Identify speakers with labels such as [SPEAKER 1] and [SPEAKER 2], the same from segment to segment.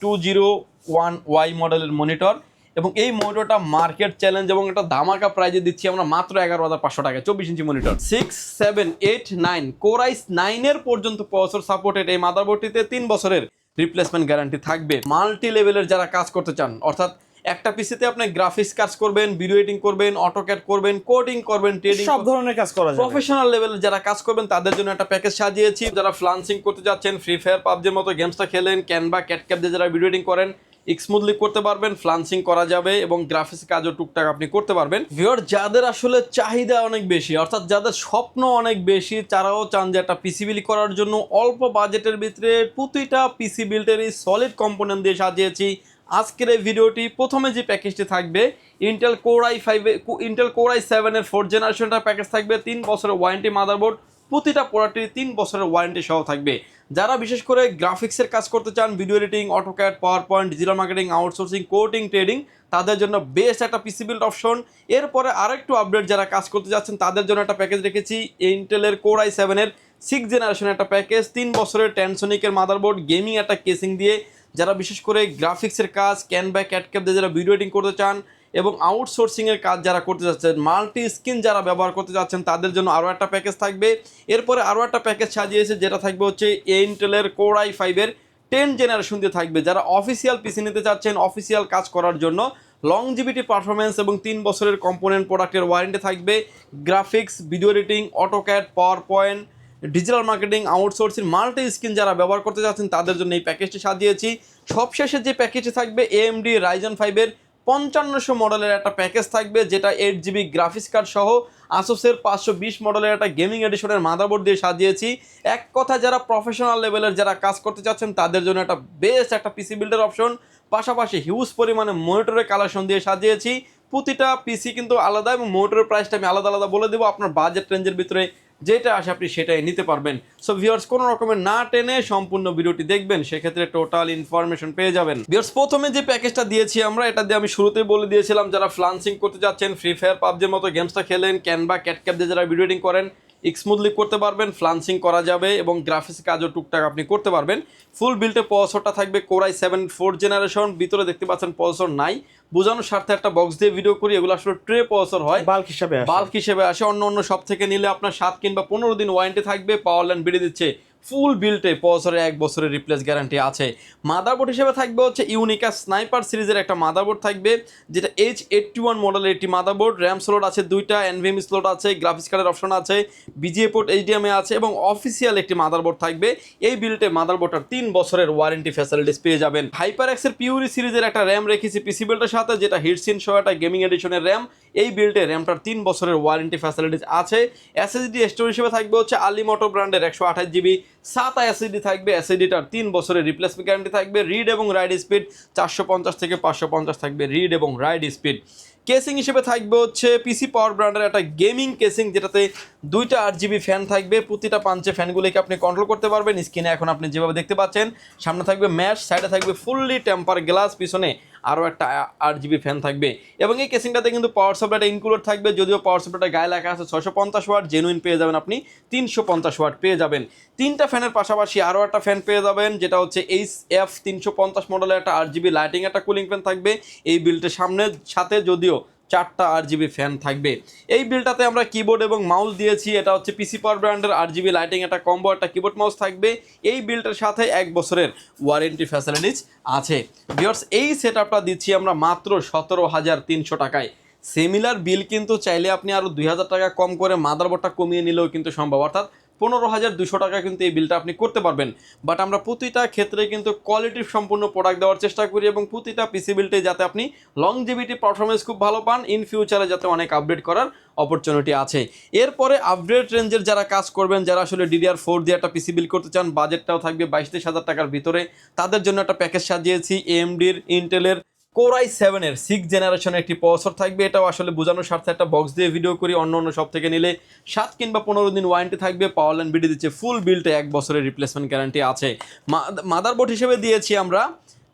[SPEAKER 1] 2001Y মডেলের monitor, এবং এই মনিটরটা মার্কেট চ্যালেঞ্জ এবং একটা ধামাকা প্রাইজে দিচ্ছি আমরা মাত্র 11,500 টাকায়। 24 ইঞ্চি মনিটর, 6, 7, 8, 9 কোর i9 এর পর্যন্ত প্রসেসর সাপোর্টেড এই মাদারবোর্ডটিতে 3 বছরের রিপ্লেসমেন্ট গ্যারান্টি থাকবে। মাল্টি লেভেলের যারা কাজ করতে চান, অর্থাৎ একটা পিসিতে আপনি গ্রাফিক্স কাজ করবেন, ভিডিও এডিটিং করবেন, অটোক্যাড করবেন, কোডিং করবেন, ট্রেডিং,
[SPEAKER 2] সব ধরনের কাজ করা যায়।
[SPEAKER 1] প্রফেশনাল লেভেলের যারা কাজ করবেন তাদের জন্য একটা প্যাকেজ সাজিয়েছি। যারা ফ্লান্সিং করতে যাচ্ছেন, ফ্রি ফায়ার পাবজির মতো গেমসটা খেলেন, ক্যানভা ক্যাটক্যাপ দিয়ে যারা ভিডিও এডিটিং করেন, স্মুথলি করতে পারবেন, ফ্লান্সিং করা যাবে এবং গ্রাফিক্স কাজও টুকটাক আপনি করতে পারবেন। ভিউয়ার, যাদের আসলে চাহিদা অনেক বেশি, অর্থাৎ যাদের স্বপ্ন অনেক বেশি, তারাও চান যে একটা পিসি বিল্ড করার জন্য অল্প বাজেটের ভিতরে প্রতিটা পিসি বিল্ডেরই সলিড কম্পোনেন্ট দিয়ে সাজিয়েছি। আজকের এই ভিডিওটি প্রথমে যে প্যাকেজটি থাকবে, ইন্টেল কোর i7 এর 4th জেনারেশনটা প্যাকেজ থাকবে, 3 বছরের ওয়ারেন্টি মাদারবোর্ড, প্রতিটা প্রোডাক্টের 3 বছরের ওয়ারেন্টি সহ থাকবে। যারা বিশেষ করে গ্রাফিক্সের কাজ করতে চান, video editing, AutoCAD, power point, digital marketing, outsourcing, coding, trading, তাদের জন্য বেস্ট একটা পিসি বিল্ড অপশন। এরপরে আরেকটু আপডেট যারা কাজ করতে যাচ্ছেন তাদের জন্য একটা প্যাকেজ রেখেছি, ইন্টেলের কোর i7 এর 6th জেনারেশনের একটা প্যাকেজ, 3 বছরের টেনসনিকের মাদারবোর্ড, গেমিং একটা কেসিং দিয়ে। যারা বিশেষ করে গ্রাফিক্সের কাজ, ক্যানভা ক্যাটক্যাপ দিয়ে যারা ভিডিও এডিটিং করতে চান এবং আউটসোর্সিংয়ের কাজ যারা করতে যাচ্ছেন, মাল্টি স্কিন যারা ব্যবহার করতে যাচ্ছেন, তাদের জন্য আরও একটা প্যাকেজ থাকবে। এরপরে আরও একটা প্যাকেজ সাজিয়েছে, যেটা থাকবে হচ্ছে ইন্টেলের কোর i5 এর 10th জেনারেশন দিয়ে থাকবে। যারা অফিসিয়াল পিসি নিতে চাচ্ছেন অফিসিয়াল কাজ করার জন্য, লংজিভিটি পারফরমেন্স এবং 3 বছরের কম্পোনেন্ট প্রোডাক্টের ওয়ারেন্টি থাকবে, graphics, video editing, AutoCAD, power point, digital marketing, outsourcing, multi skin যারা ব্যবহার করতে যাচ্ছেন তাদের জন্য এই প্যাকেজটি সাজিয়েছি। সবশেষে যে প্যাকেজটি থাকবে, AMD Ryzen 5 এর 5500 মডেলের একটা প্যাকেজ থাকবে, যেটা 8GB গ্রাফিক্স কার্ড সহ আসুসের 520 মডেলের একটা গেমিং এডিশনের মাদারবোর্ড দিয়ে সাজিয়েছি। এক কথা, যারা প্রফেশনাল লেভেলের যারা কাজ করতে চাচ্ছেন তাদের জন্য একটা বেস্ট একটা পিসি বিল্ডের অপশন, পাশাপাশি হিউজ পরিমাণে মনিটরের কালেকশন দিয়ে সাজিয়েছি। প্রতিটা পিসি কিন্তু আলাদা এবং মনিটরের প্রাইসটা আমি আলাদা আলাদা বলে দেবো, আপনার বাজেট রেঞ্জের ভিতরে যেটা আসে আপনি সেটাই নিতে পারবেন। সো ভিউয়ার্স, কোনো রকমের না টেনে সম্পূর্ণ ভিডিওটি দেখবেন, সেক্ষেত্রে টোটাল ইনফরমেশন পেয়ে যাবেন। ভিউয়ার্স, প্রথমে যে প্যাকেজটা দিয়েছি আমরা, এটা দিয়ে আমি শুরুতেই বলে দিয়েছিলাম, যারা ফ্লান্সিং করতে যাচ্ছেন, ফ্রি ফায়ার পাবজির মতো গেমসটা খেলেন, ক্যানভা ক্যাটক্যাপ দিয়ে যারা ভিডিও এডিটিং করেন, স্মুথলি করতে পারবেন, ফ্লান্সিং করা যাবে এবং গ্রাফিক্স কাজও টুকটাক আপনি করতে পারবেন। ফুল বিল্ডে প্রসেসরটা থাকবে কোর i7 4th জেনারেশন। ভিতরে দেখতে পাচ্ছেন প্রসেসর নাই, বোঝানোর স্বার্থে একটা বক্স দিয়ে ভিডিও করি। এগুলো আসলে ট্রে প্রসেসর হয়, বাল্ক হিসেবে আসে। অন্য সব থেকে নিলে আপনার 7 কিংবা 15 দিন ওয়ারেন্টি থাকবে। পাওয়ার ল্যান্ড বেরিয়ে দিচ্ছে। ফুল বিল্ডে প্রসেসরে 1 বছরের রিপ্লেস গ্যারান্টি আছে। মাদারবোর্ড হিসেবে থাকবে হচ্ছে ইউনিকা স্নাইপার সিরিজের একটা মাদারবোর্ড থাকবে, যেটা H81 মডেলের একটি মাদারবোর্ড। র্যাম স্লট আছে 2টা, NVMe স্লট আছে, গ্রাফিক্স কার্ডের অপশন আছে, BGA পোর্ট, HDMI আছে এবং অফিসিয়াল একটি মাদারবোর্ড থাকবে। এই বিল্ডে মাদারবোর্ডটার 3 বছরের ওয়ারেন্টি ফ্যাসিলিটিস পেয়ে যাবেন। হাইপারএক্সের পিউরি সিরিজের একটা র্যাম রেখেছি পিসি বিল্ডের সাথে, যেটা হিটসিন সহ একটা গেমিং এডিশনের র্যাম। এই বিল্ডে র্যামটার 3 বছরের ওয়ারেন্টি ফ্যাসিলিটিস আছে। SSD স্টোরেজ হিসেবে থাকবে হচ্ছে আলিমোটো ব্র্যান্ডের 128GB SATA SSD থাকবে। SSDটার 3 বছরের রিপ্লেসমেন্ট গ্যারান্টি থাকবে। রিড এবং রাইড স্পিড 450 থেকে 550 থাকবে রিড এবং রাইড স্পিড। কেসিং হিসেবে থাকবে হচ্ছে পিসি পাওয়ার ব্র্যান্ডের একটা গেমিং কেসিং, যেটাতে 2টা 8GB ফ্যান থাকবে। প্রতিটা পাঞ্চে ফ্যানগুলিকে আপনি কন্ট্রোল করতে পারবেন। স্ক্রিনে এখন আপনি যেভাবে দেখতে পাচ্ছেন, সামনে থাকবে ম্যাশ, সাইডে থাকবে ফুললি টেম্পার গ্লাস, পিছনে আরও একটা 8GB ফ্যান থাকবে। এবং এই কেসিংটাতে কিন্তু পাওয়ার সাপ্লাইটা ইনক্লুড থাকবে, যদিও পাওয়ার সাপ্লাইটা গায়ে লেখা আছে 650 ওয়াট, জেনুইন পেয়ে যাবেন আপনি 350 ওয়াট পেয়ে যাবেন। 3টা ফ্যানের পাশাপাশি আরও একটা ফ্যান পেয়ে যাবেন, যেটা হচ্ছে HF 350 মডেলের একটা 8GB লাইটিং একটা কুলিং ফ্যান থাকবে এই বিল্ডের সাথে, যদিও 4টা 8GB ফ্যান থাকবে। এই বিলটাতে আমরা কিবোর্ড এবং মাউস দিয়েছি। এটা হচ্ছে পিসি পাওয়ার ব্র্যান্ডের 8GB লাইটিং একটা কম্বো, একটা কিবোর্ড মাউস থাকবে। এই বিলটার সাথে 1 বছরের ওয়ারেন্টি ফ্যাসিলিটিস আছে। ভিউয়ার্স, এই সেটআপটা দিচ্ছি আমরা মাত্র 17,300 টাকায়। সিমিলার বিল কিন্তু চাইলে আপনি আরও 2,000 টাকা কম করে মাদারবোর্ডটা কমিয়ে নিলেও কিন্তু সম্ভব, অর্থাৎ 15,200 টাকা কিন্তু এই বিলটা আপনি করতে পারবেন। বাট আমরা প্রতিটা ক্ষেত্রে কিন্তু কোয়ালিটি সম্পূর্ণ প্রোডাক্ট দেওয়ার চেষ্টা করি এবং প্রতিটা পিসি বিল্ডে যাতে আপনি লংজিভিটি পারফরমেন্স খুব ভালো পান, ইন ফিউচারে যাতে অনেক আপডেট করার অপরচুনিটি আছে। এরপরে আপডেট রেঞ্জের যারা কাজ করবেন, যারা আসলে DDR4 দিয়ে একটা পিসি বিল্ড করতে চান, বাজেটটাও থাকবে 22,000 টাকার ভিতরে, তাদের জন্য একটা প্যাকেজ সাজিয়েছি। AMDর ইন্টেলের কোর i7 এর 6th জেনারেশনের একটি প্রসেসর থাকবে। এটাও আসলে বোঝানোর স্বার্থে একটা বক্স দিয়ে ভিডিও করি। অন্য সব থেকে নিলে 7 কিংবা 15 দিন ওয়ারেন্টি থাকবে। পাওয়ার ল্যান্ড বেরিয়ে দিচ্ছে। ফুল বিল্ডে 1 বছরের রিপ্লেসমেন্ট গ্যারান্টি আছে। মাদারবোর্ড হিসেবে দিয়েছি আমরা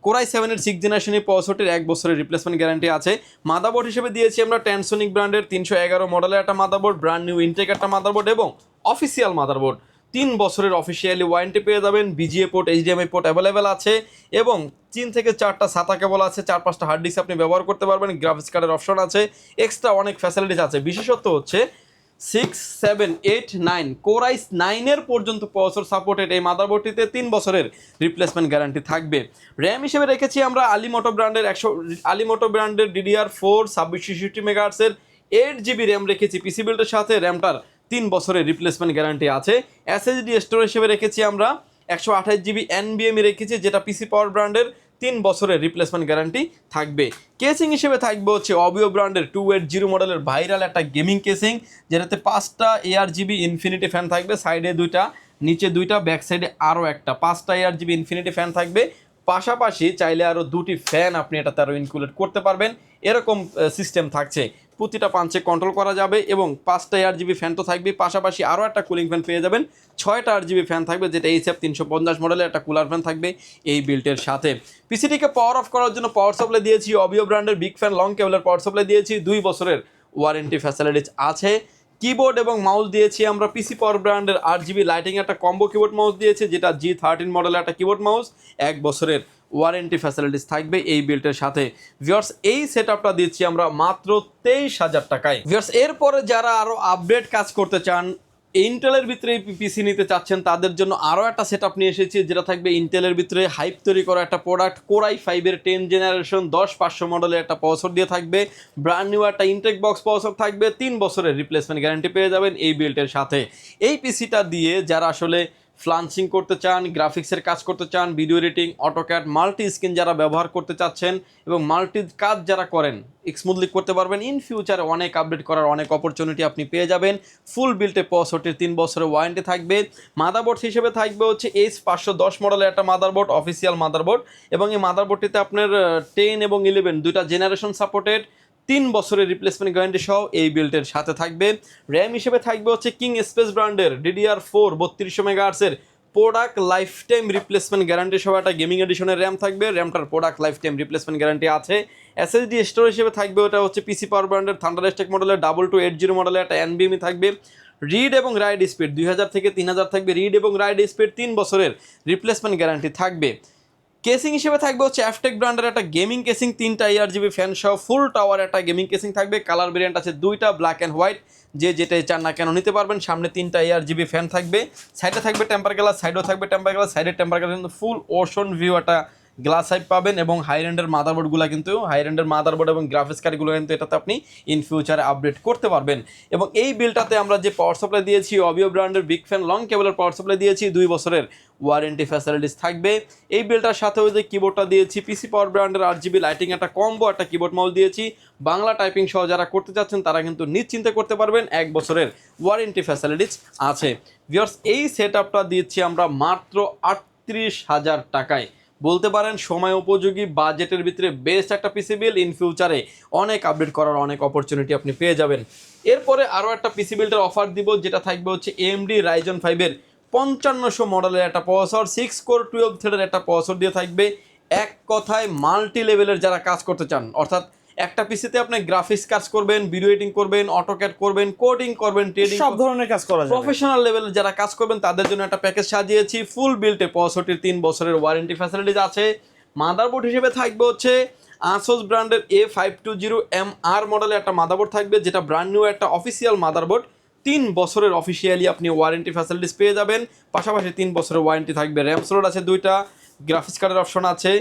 [SPEAKER 1] কোর i7 এর 6th জেনারেশনের প্রসেসরটির 1 বছরের রিপ্লেসমেন্ট গ্যারান্টি আছে। মাদারবোর্ড হিসেবে দিয়েছি আমরা টেনসনিক ব্র্যান্ডের 311 মডেলের একটা মাদারবোর্ড, ব্র্যান্ড নিউ ইনটেক একটা মাদারবোর্ড এবং অফিসিয়াল মাদারবোর্ড। বছরের অফিসিয়ালি ওয়ারেন্টি পেয়ে যাবেন। VGA port, HDMI port available আছে এবং 3 থেকে 4টা সাতা কেবল আছে, 4-5টা হার্ড ডিস্ক আপনি ব্যবহার করতে পারবেন। গ্রাফিক্স কার্ডের অপশন আছে, এক্সট্রা অনেক ফ্যাসিলিটিস আছে। বিশেষত্ব হচ্ছে 6, 7, 8, 9 কোর i9 পর্যন্ত প্রসেসর সাপোর্টেড এই মাদারবোর্ডটিতে 3 বছরের রিপ্লেসমেন্ট গ্যারান্টি থাকবে। র্যাম হিসেবে রেখেছি আমরা আলিমোটো ব্র্যান্ডের DDR4 2666 মেগাহার্টজের 8GB র্যাম রেখেছি পিসি বিল্ডের সাথে। র্যামটার 3 বছরের রিপ্লেসমেন্ট গ্যারান্টি আছে। এসএসডি স্টোরেজ হিসেবে রেখেছি আমরা 128GB NVMe রেখেছি, যেটা পিসি পাওয়ার ব্র্যান্ডের 3 বছরের রিপ্লেসমেন্ট গ্যারান্টি থাকবে। কেসিং হিসেবে থাকবে হচ্ছে অবিও ব্র্যান্ডের 280 মডেলের ভাইরাল একটা গেমিং কেসিং, যেটাতে 5টা ARGB ইনফিনিটি ফ্যান থাকবে, সাইডে 2টা, নিচে 2টা, ব্যাক সাইডে আরও একটা, 5টা ARGB ইনফিনিটি ফ্যান থাকবে। পাশাপাশি চাইলে আরও 2টি ফ্যান আপনি এটাতে আরও ইনক্লুড করতে পারবেন, এরকম সিস্টেম থাকছে। প্রতিটা পাঞ্চে কন্ট্রোল করা যাবে এবং 5টা ARGB ফ্যান তো থাকবে, পাশাপাশি আরও একটা কুলিং ফ্যান পেয়ে যাবেন। 6টা RGB ফ্যান থাকবে, যেটা HF 350 মডেলের একটা কুলার ফ্যান থাকবে এই বিল্টের সাথে। পিসিটিকে পাওয়ার অফ করার জন্য পাওয়ার সাপ্লাই দিয়েছি অবিও ব্র্যান্ডের বিগ ফ্যান লং কেবলের পাওয়ার সাপ্লাই দিয়েছি, 2 বছরের ওয়ারেন্টি ফ্যাসিলিটিস আছে। কিবোর্ড এবং মাউস দিয়েছি আমরা পিসি পাওয়ার ব্র্যান্ডের RGB লাইটিং একটা কম্বো কিবোর্ড মাউস দিয়েছি, যেটা G13 মডেলের একটা কিবোর্ড মাউস, 1 বছরের ওয়ারেন্টি ফ্যাসিলিটিস থাকবে এই বিল্টের সাথে। ভিউয়ার্স, এই সেটআপটা দিচ্ছি আমরা মাত্র 23,000 টাকায়। ভিউয়ার্স, এরপরে যারা আরও আপডেট কাজ করতে চান, ইন্টেলের ভিতরে পিসি নিতে চাচ্ছেন, তাদের জন্য আরও একটা সেটআপ নিয়ে এসেছি, যেটা থাকবে ইন্টেলের ভিতরে হাইপ তৈরি করা একটা প্রোডাক্ট। কোর i5-এর 10 জেনারেশন 10500 মডেলের একটা প্রসেসর দিয়ে থাকবে, ব্র্যান্ড নিউ একটা ইনটেক বক্স প্রসেসর থাকবে, 3 বছরের রিপ্লেসমেন্ট গ্যারান্টি পেয়ে যাবেন এই বিল্টের সাথে। এই পিসিটা দিয়ে যারা আসলে ফ্লান্সিং করতে চান, গ্রাফিক্সের কাজ করতে চান, video editing, AutoCAD, multi screen যারা ব্যবহার করতে চাচ্ছেন এবং মাল্টি কাজ যারা করেন, স্মুথলি করতে পারবেন। ইন ফিউচারে অনেক আপডেট করার অনেক অপরচুনিটি আপনি পেয়ে যাবেন। ফুল বিল্টে প্রসেসরটির 3 বছরের ওয়ারেন্টি থাকবে। মাদারবোর্ড হিসেবে থাকবে হচ্ছে H510 মডেলের একটা মাদারবোর্ড, অফিসিয়াল মাদারবোর্ড, এবং এই মাদারবোর্ডটিতে আপনার 10 এবং 11 দুইটা জেনারেশন সাপোর্টেড, 3 বছরের রিপ্লেসমেন্ট গ্যারান্টি সহ এই বিল্টের সাথে থাকবে। র্যাম হিসেবে থাকবে হচ্ছে কিং স্পেস ব্র্যান্ডের DDR4 3200 মেগাহার্টজের product lifetime replacement guarantee সহ একটা গেমিং এডিশনের র্যাম থাকবে। র্যামটার product lifetime replacement guarantee আছে। এসএসডি স্টোরেজ হিসেবে থাকবে ওটা হচ্ছে পিসি পাওয়ার ব্র্যান্ডের থান্ডারস্টিক মডেলের 2280 মডেলের একটা NVMe থাকবে। রিড এবং রাইড স্পিড 2000 থেকে 3000 থাকবে, রিড এবং রাইড স্পিড 3 বছরের রিপ্লেসমেন্ট গ্যারান্টি থাকবে। কেসিং হিসেবে থাকবে হচ্ছে অ্যাফটেক ব্র্যান্ডের একটা গেমিং কেসিং, 3টা ARGB ফ্যান সহ ফুল টাওয়ার একটা গেমিং কেসিং থাকবে। কালার ভেরিয়েন্ট আছে 2টা, ব্ল্যাক অ্যান্ড হোয়াইট, যে যেটাই চান না কেন নিতে পারবেন। সামনে 3টা ARGB ফ্যান থাকবে, সাইডে থাকবে টেম্পার গ্লাস, সাইডেও থাকবে টেম্পার গ্লাস, সাইডের টেম্পার গ্লাস কিন্তু ফুল ওশন ভিউ একটা গ্লাস হাইপ পাবেন। এবং হাই রেন্ডের মাদারবোর্ডগুলো কিন্তু মাদারবোর্ড এবং গ্রাফিক্স কার্ডগুলো কিন্তু এটাতে আপনি ইন ফিউচারে আপডেট করতে পারবেন। এবং এই বিলটাতে আমরা যে পাওয়ার সাপ্লাই দিয়েছি অবিও ব্র্যান্ডের বিগ ফ্যান লং কেবলের পাওয়ার সাপ্লাই দিয়েছি, 2 বছরের ওয়ারেন্টি ফ্যাসিলিটিস থাকবে। এই বিলটার সাথে ওই যে কিবোর্ডটা দিয়েছি পিসি পাওয়ার ব্র্যান্ডের RGB লাইটিং একটা কম্বো একটা কিবোর্ড মাউস দিয়েছি। বাংলা টাইপিং সহ যারা করতে চাচ্ছেন তারা কিন্তু নিশ্চিন্তে করতে পারবেন, 1 বছরের ওয়ারেন্টি ফ্যাসিলিটিস আছে। ভিউয়ার্স, এই সেটআপটা দিচ্ছি আমরা মাত্র 38,000 টাকায়। বলতে পারেন সময় উপযোগী, বাজেটের ভিতরে বেস্ট একটা পিসি বিল। ইন ফিউচারে অনেক আপডেট করার অনেক অপরচুনিটি আপনি পেয়ে যাবেন। এরপরে আরও একটা পিসি বিল্ডের অফার দিব, যেটা থাকবে হচ্ছে AMD Ryzen 5-এর 5500 মডেলের একটা প্রসেসর, 6 কোর 12 থ্রেডের একটা প্রসেসর দিয়ে থাকবে। এক কথায় মাল্টি লেভেলের যারা কাজ করতে চান, অর্থাৎ একটা পিসিতে আপনি গ্রাফিক্স কাজ করবেন, ভিডিও এডিটিং করবেন, অটোক্যাড করবেন, কোডিং করবেন, ট্রেডিং,
[SPEAKER 2] সব ধরনের কাজ করা যায়।
[SPEAKER 1] প্রফেশনাল লেভেলে যারা কাজ করবেন তাদের জন্য একটা প্যাকেজ সাজিয়েছি। ফুল বিল্টে প্রসেসরটির 3 বছরের ওয়ারেন্টি ফ্যাসিলিটিস আছে। মাদারবোর্ড হিসেবে থাকবে হচ্ছে আসোস ব্র্যান্ডের A520MR মডেলের একটা মাদারবোর্ড থাকবে, যেটা ব্র্যান্ড নিউ একটা অফিসিয়াল মাদারবোর্ড। 3 বছরের অফিসিয়ালি আপনি ওয়ারেন্টি ফ্যাসিলিটিস পেয়ে যাবেন। পাশাপাশি 3 বছরের ওয়ারেন্টি থাকবে। র্যাম স্লট আছে 2টা, গ্রাফিক্স কার্ডের অপশন আছে,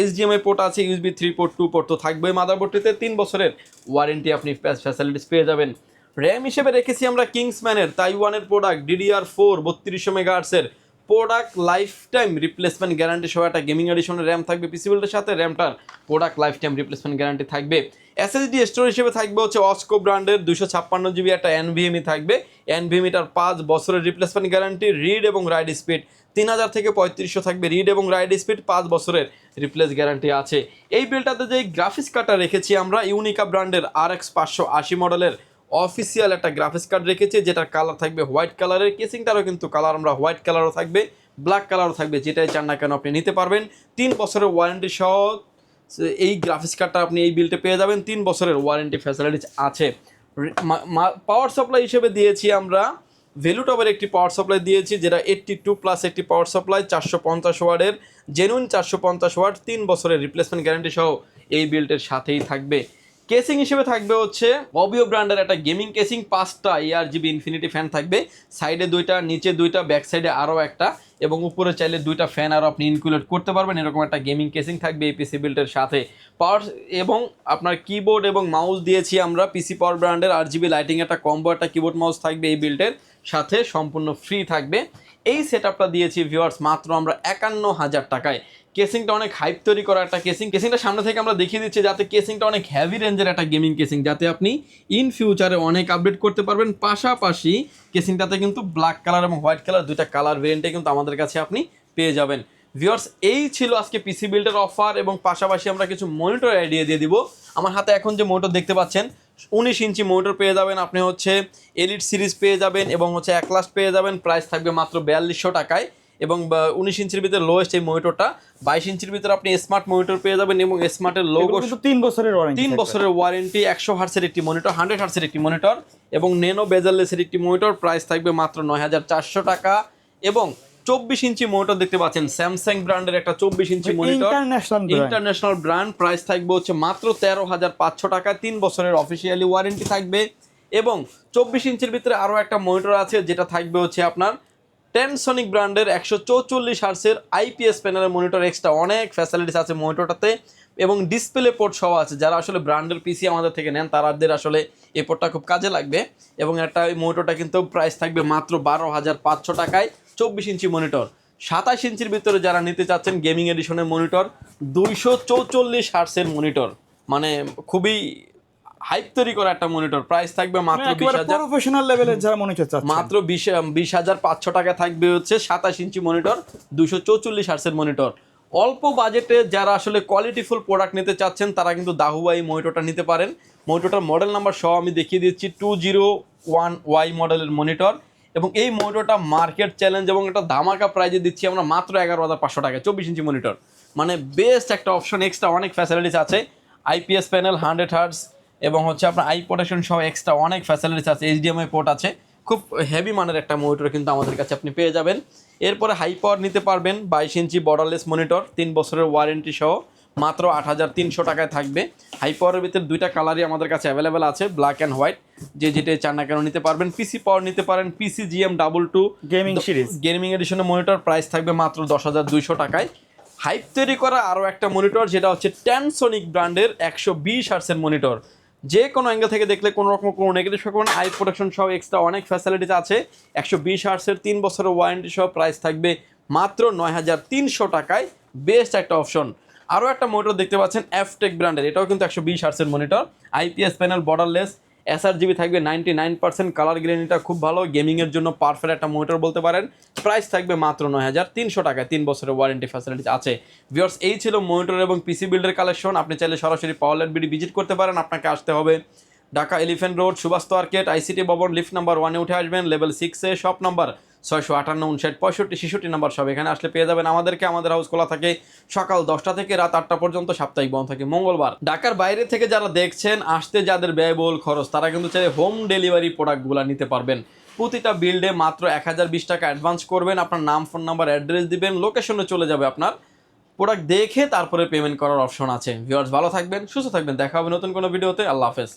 [SPEAKER 1] HDMI পোর্ট আছে, USB 3 পোর্ট 2 পোর্ট তো থাকবে। মাদারবোর্ডটিতে 3 বছরের ওয়ারেন্টি আপনি ফ্যাসিলিটিস পেয়ে যাবেন। র্যাম হিসেবে রেখেছি আমরা কিংসম্যানের তাইওয়ানের প্রোডাক্ট DDR4 3200 মেগাহার্টজের product lifetime replacement guarantee সহ একটা গেমিং এডিশনের র্যাম থাকবে পিসি বিল্ডের সাথে। র্যামটার product lifetime replacement guarantee থাকবে। এসএসডি স্টোরেজ হিসেবে থাকবে হচ্ছে অস্কো ব্র্যান্ডের 256GB একটা NVMe থাকবে। NVMeটার 5 বছরের রিপ্লেসমেন্ট গ্যারান্টি। রিড এবং রাইড স্পিড 3000 থেকে 3500 থাকবে, রিড এবং রাইড স্পিড 5 বছরের রিপ্লেস গ্যারান্টি আছে। এই বিলটাতে যে গ্রাফিক্স কার্ডটা রেখেছি আমরা ইউনিকা ব্র্যান্ডের RX 580 মডেলের অফিসিয়াল একটা গ্রাফিক্স কার্ড রেখেছি, যেটার কালার থাকবে হোয়াইট কালারের। কেসিংটারও কিন্তু কালার আমরা হোয়াইট কালারও থাকবে, ব্ল্যাক কালারও থাকবে, যেটাই চান না কেন আপনি নিতে পারবেন। 3 বছরের ওয়ারেন্টি সহ এই গ্রাফিক্স কার্ডটা আপনি এই বিলটা পেয়ে যাবেন। 3 বছরের ওয়ারেন্টি ফ্যাসিলিটিস আছে। পাওয়ার সাপ্লাই হিসেবে দিয়েছি আমরা ভ্যালুটপের একটি পাওয়ার সাপ্লাই দিয়েছি, যেটা 82+ একটি পাওয়ার সাপ্লাই, 450 ওয়াটের, জেনুইন 450 ওয়াট, 3 বছরের রিপ্লেসমেন্ট গ্যারান্টি সহ এই বিল্টের সাথেই থাকবে। কেসিং হিসেবে থাকবে হচ্ছে অবিও ব্র্যান্ডের একটা গেমিং কেসিং, 5টা ARGB ইনফিনিটি ফ্যান থাকবে, সাইডে 2টা, নিচে 2টা, ব্যাক সাইডে আরও একটা, এবং উপরে চাইলে 2টা ফ্যান আরও আপনি ইনক্লুড করতে পারবেন। এরকম একটা গেমিং কেসিং থাকবে এই পিসি বিল্টের সাথে। পাওয়ার এবং আপনার কিবোর্ড এবং মাউস দিয়েছি আমরা পিসি পাওয়ার ব্র্যান্ডের RGB লাইটিং একটা কম্বো একটা কিবোর্ড মাউস থাকবে এই বিল্টের সাথে, সম্পূর্ণ ফ্রি থাকবে। এই সেটআপটা দিয়েছি ভিউয়ার্স মাত্র আমরা 51,000 টাকায়। কেসিংটা অনেক হাইপ তৈরি করা একটা কেসিংটা সামনে থেকে আমরা দেখিয়ে দিচ্ছি, যাতে কেসিংটা অনেক হেভি রেঞ্জের একটা গেমিং কেসিং, যাতে আপনি ইন ফিউচারে অনেক আপডেট করতে পারবেন। পাশাপাশি কেসিংটাতে কিন্তু ব্ল্যাক কালার এবং হোয়াইট কালার 2টা কালার ভেরিয়েন্টে কিন্তু আমাদের কাছে আপনি পেয়ে যাবেন। ভিউয়ার্স এই ছিল আজকে পিসি বিল্ডের অফার, এবং পাশাপাশি আমরা কিছু মনিটর আইডিয়া দিয়ে দিব। আমার হাতে এখন যে মনিটর দেখতে পাচ্ছেন 19 ইঞ্চি মনিটর পেয়ে যাবেন আপনি, হচ্ছে এলিট সিরিজ পেয়ে যাবেন, এবং হচ্ছে একলাস্ট পেয়ে যাবেন। প্রাইস থাকবে মাত্র 4200 টাকায়, এবং 19 ইঞ্চির ভিতরে লোয়েস্ট এই মনিটরটা। 22 ইঞ্চির ভিতরে আপনি স্মার্ট মনিটর পেয়ে যাবেন, এবং স্মার্টের লোগো
[SPEAKER 2] 3 বছরের ওয়ারেন্টি,
[SPEAKER 1] 3 বছরের ওয়ারেন্টি, 100 হার্টসের একটি মনিটর, 100 হার্টসের একটি মনিটর, এবং নেনো বেজারলেসের একটি মনিটর। প্রাইস থাকবে মাত্র 9400 টাকা। এবং 24 ইঞ্চি মনিটর দেখতে পাচ্ছেন স্যামসাং ব্র্যান্ডের একটা 24 inch monitor, international brand. Price থাকবে হচ্ছে মাত্র 13,500 টাকা, 3 বছরের অফিসিয়ালি ওয়ারেন্টি থাকবে। এবং 24 ইঞ্চির ভিতরে আরও একটা মনিটর আছে, যেটা থাকবে হচ্ছে আপনার টেনসনিক ব্র্যান্ডের 144 হার্টসের IPS প্যানেলের মনিটর। এক্সট্রা অনেক ফ্যাসিলিটিস আছে মনিটরটাতে, এবং ডিসপ্লে পোর্ট সহ আছে। যারা আসলে ব্র্যান্ডের পিসি আমাদের থেকে নেন তাদের আসলে এই পোর্টটা খুব কাজে লাগবে। এবং একটা মনিটরটা কিন্তু প্রাইস থাকবে মাত্র 12,500 টাকায়, 24 ইঞ্চি মনিটর। 27 ইঞ্চির ভিতরে যারা নিতে চাচ্ছেন গেমিং এডিশনের মনিটর, 244 হার্টসের মনিটর, মানে খুবই হাইপ তৈরি করা একটা মনিটর। প্রাইস থাকবে মাত্র 20,000,
[SPEAKER 2] প্রফেশনাল লেভেলের যারা মনিটর চাচ্ছেন
[SPEAKER 1] মাত্র 20,500 টাকা থাকবে হচ্ছে 27 ইঞ্চি মনিটর, 244 হার্টসের মনিটর। অল্প বাজেটে যারা আসলে কোয়ালিটিফুল প্রোডাক্ট নিতে চাচ্ছেন তারা কিন্তু দাহুয়া এই মনিটরটা নিতে পারেন। মনিটরটার মডেল নাম্বার সহ আমি দেখিয়ে দিচ্ছি, 201Y মডেলের মনিটর। এবং এই মনিটরটা মার্কেট চ্যালেঞ্জ এবং একটা ধামাকা প্রাইজে দিচ্ছি আমরা মাত্র 11,500 টাকায়, 24 ইঞ্চি মনিটর, মানে বেস্ট একটা অপশন। এক্সট্রা অনেক ফ্যাসিলিটিস আছে, IPS প্যানেল, 100 হার্টস, এবং হচ্ছে আপনার আই প্রোটেকশন সহ এক্সট্রা অনেক ফ্যাসিলিটিস আছে, HDMI পোর্ট আছে। খুব হেভি মানের একটা মনিটর কিন্তু আমাদের কাছে আপনি পেয়ে যাবেন। এরপরে হাই পাওয়ার নিতে পারবেন 22 ইঞ্চি বর্ডারলেস মনিটর, 3 বছরের ওয়ারেন্টি সহ, মাত্র 8,300 টাকায় থাকবে। হাই পাওয়ারের ভিতরে 2টা কালারই আমাদের কাছে অ্যাভেলেবেল আছে, ব্ল্যাক অ্যান্ড হোয়াইট, যে যেটা চান না কেন নিতে পারবেন। পিসি পাওয়ার নিতে পারেন PCGM22
[SPEAKER 2] গেমিং সিরিজ,
[SPEAKER 1] গেমিং এডিশনের মনিটর। প্রাইস থাকবে মাত্র 10,200 টাকায়। হাইপ তৈরি করা আরও একটা মনিটর, যেটা হচ্ছে টেনসনিক ব্র্যান্ডের 120 হার্টসের মনিটর। যে কোনো অ্যাঙ্গেল থেকে দেখলে কোনো রকম কোনো নেগেটিভ করবেন, আই প্রোটেকশন সহ এক্সট্রা অনেক ফ্যাসিলিটিস আছে, 120 হার্টসের, 3 বছরের ওয়ারেন্টি সহ। প্রাইস থাকবে মাত্র 9,300 টাকায়, বেস্ট একটা অপশন। আরও একটা মনিটর দেখতে পাচ্ছেন এফটেক ব্র্যান্ডের, এটাও কিন্তু 120 হার্টসের monitor, IPS panel, borderless, SRGB থাকবে 99%, কালার গ্রেনিটা খুব ভালো, গেমিংয়ের জন্য পারফেক্ট একটা মনিটর বলতে পারেন। প্রাইস থাকবে মাত্র 9,300 টাকায়, 3 বছরের ওয়ারেন্টি ফ্যাসিলিটিস আছে। ভিউয়ার্স এই ছিল মনিটর এবং পিসি বিল্ডের কালেকশন। আপনি চাইলে সরাসরি পাওয়ারলেট বিডি ভিজিট করতে পারেন। আপনাকে আসতে হবে Dhaka elephant road, Subastu আর্কেট, ICT ভবন, লিফট নাম্বার 1-এ উঠে আসবেন, লেভেল 6-এ, শপ নাম্বার 658, 59, 65, 66 নাম্বার সব। এখানে আসলে পেয়ে যাবেন আমাদেরকে। আমাদের হাউস খোলা থাকে সকাল 10টা থেকে রাত 8টা পর্যন্ত, সাপ্তাহিক বন্ধ থাকে মঙ্গলবার। ঢাকার বাইরে থেকে যারা দেখছেন, আসতে যাদের ব্যয়বহুল খরচ, তারা কিন্তু চাইলে হোম ডেলিভারি প্রোডাক্টগুলো নিতে পারবেন। প্রতিটা বিল্ডে মাত্র 1020 টাকা অ্যাডভান্স করবেন, আপনার নাম, ফোন নাম্বার, অ্যাড্রেস দিবেন, লোকেশনে চলে যাবে আপনার প্রোডাক্ট দেখে, তারপরে পেমেন্ট করার অপশন আছে। ভিউয়ার্স ভালো থাকবেন, সুস্থ থাকবেন, দেখা হবে নতুন কোনো ভিডিওতে। আল্লাহ হাফেজ।